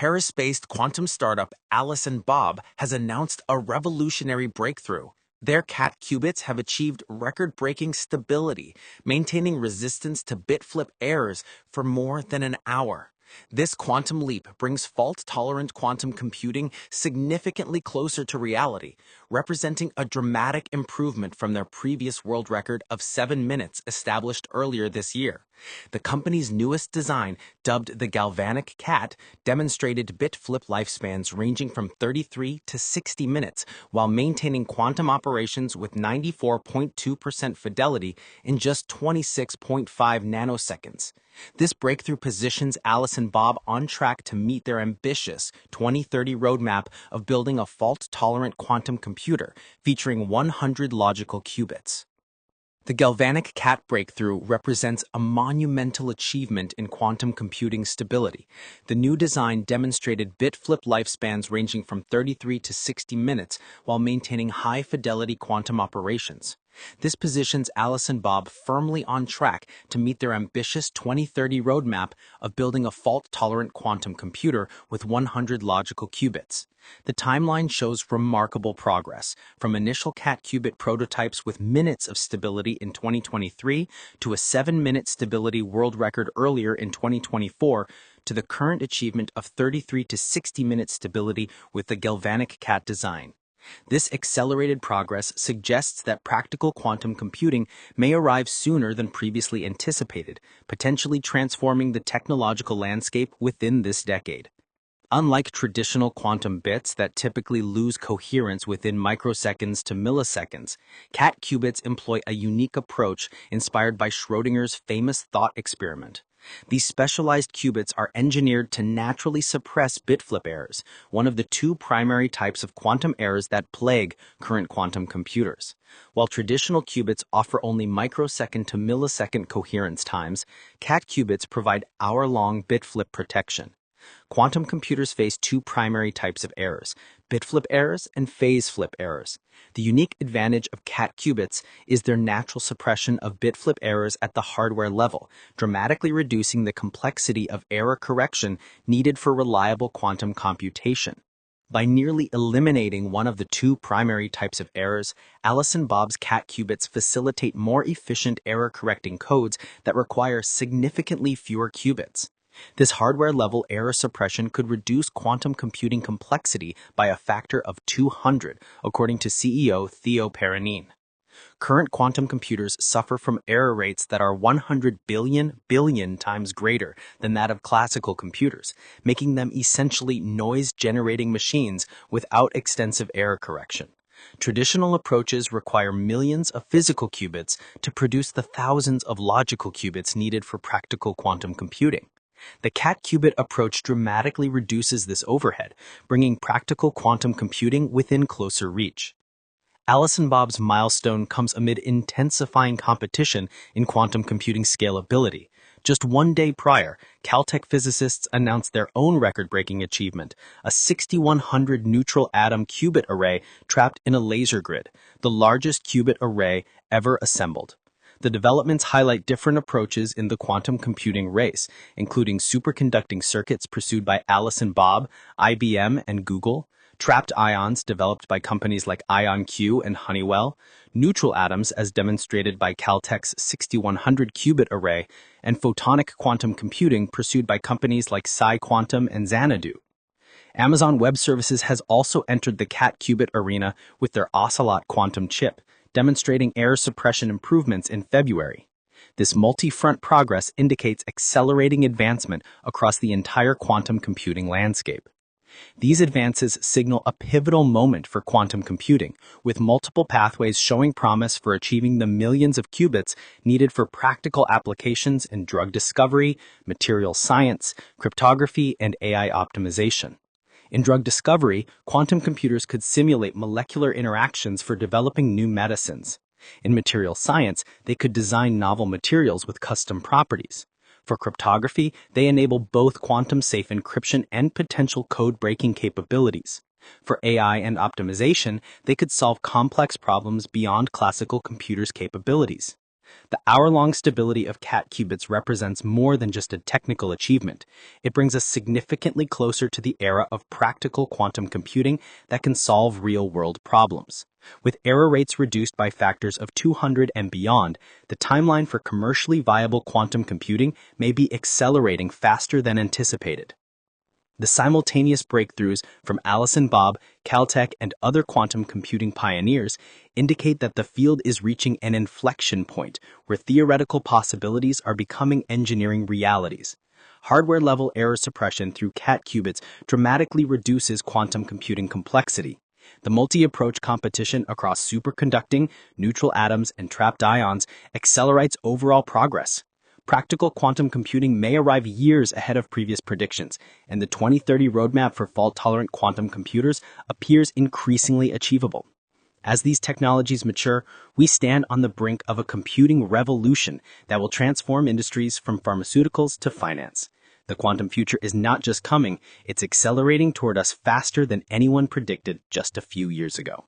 Paris-based quantum startup Alice and Bob has announced a revolutionary breakthrough. Their cat qubits have achieved record-breaking stability, maintaining resistance to bit flip errors for more than an hour. This quantum leap brings fault-tolerant quantum computing significantly closer to reality, representing a dramatic improvement from their previous world record of 7 minutes established earlier this year. The company's newest design, dubbed the Galvanic Cat, demonstrated bit flip lifespans ranging from 33 to 60 minutes while maintaining quantum operations with 94.2% fidelity in just 26.5 nanoseconds. This breakthrough positions Alice and Bob on track to meet their ambitious 2030 roadmap of building a fault-tolerant quantum computer featuring 100 logical qubits. The Galvanic Cat breakthrough represents a monumental achievement in quantum computing stability. The new design demonstrated bit flip lifespans ranging from 33 to 60 minutes while maintaining high-fidelity quantum operations. This positions Alice and Bob firmly on track to meet their ambitious 2030 roadmap of building a fault-tolerant quantum computer with 100 logical qubits. The timeline shows remarkable progress, from initial cat qubit prototypes with minutes of stability in 2023 to a 7-minute stability world record earlier in 2024 to the current achievement of 33 to 60-minute stability with the Galvanic Cat design. This accelerated progress suggests that practical quantum computing may arrive sooner than previously anticipated, potentially transforming the technological landscape within this decade. Unlike traditional quantum bits that typically lose coherence within microseconds to milliseconds, cat qubits employ a unique approach inspired by Schrödinger's famous thought experiment. These specialized qubits are engineered to naturally suppress bit flip errors, one of the two primary types of quantum errors that plague current quantum computers. While traditional qubits offer only microsecond to millisecond coherence times, cat qubits provide hour-long bit flip protection. Quantum computers face two primary types of errors: bit flip errors and phase flip errors. The unique advantage of cat qubits is their natural suppression of bit flip errors at the hardware level, dramatically reducing the complexity of error correction needed for reliable quantum computation. By nearly eliminating one of the two primary types of errors, Alice and Bob's cat qubits facilitate more efficient error-correcting codes that require significantly fewer qubits. This hardware-level error suppression could reduce quantum computing complexity by a factor of 200, according to CEO Theo Perenin. Current quantum computers suffer from error rates that are 100 billion times greater than that of classical computers, making them essentially noise-generating machines without extensive error correction. Traditional approaches require millions of physical qubits to produce the thousands of logical qubits needed for practical quantum computing. The cat qubit approach dramatically reduces this overhead, bringing practical quantum computing within closer reach. Alice and Bob's milestone comes amid intensifying competition in quantum computing scalability. Just one day prior, Caltech physicists announced their own record-breaking achievement, a 6100 neutral atom qubit array trapped in a laser grid, the largest qubit array ever assembled. The developments highlight different approaches in the quantum computing race, including superconducting circuits pursued by Alice and Bob, IBM, and Google, trapped ions developed by companies like IonQ and Honeywell, neutral atoms as demonstrated by Caltech's 6100 qubit array, and photonic quantum computing pursued by companies like PsiQuantum and Xanadu. Amazon Web Services has also entered the cat qubit arena with their Ocelot quantum chip, demonstrating error suppression improvements in February. This multi-front progress indicates accelerating advancement across the entire quantum computing landscape. These advances signal a pivotal moment for quantum computing, with multiple pathways showing promise for achieving the millions of qubits needed for practical applications in drug discovery, material science, cryptography, and AI optimization. In drug discovery, quantum computers could simulate molecular interactions for developing new medicines. In material science, they could design novel materials with custom properties. For cryptography, they enable both quantum-safe encryption and potential code-breaking capabilities. For AI and optimization, they could solve complex problems beyond classical computers' capabilities. The hour-long stability of cat qubits represents more than just a technical achievement. It brings us significantly closer to the era of practical quantum computing that can solve real-world problems. With error rates reduced by factors of 200 and beyond, the timeline for commercially viable quantum computing may be accelerating faster than anticipated. The simultaneous breakthroughs from Alice and Bob, Caltech, and other quantum computing pioneers indicate that the field is reaching an inflection point where theoretical possibilities are becoming engineering realities. Hardware-level error suppression through cat qubits dramatically reduces quantum computing complexity. The multi-approach competition across superconducting, neutral atoms, and trapped ions accelerates overall progress. Practical quantum computing may arrive years ahead of previous predictions, and the 2030 roadmap for fault-tolerant quantum computers appears increasingly achievable. As these technologies mature, we stand on the brink of a computing revolution that will transform industries from pharmaceuticals to finance. The quantum future is not just coming, it's accelerating toward us faster than anyone predicted just a few years ago.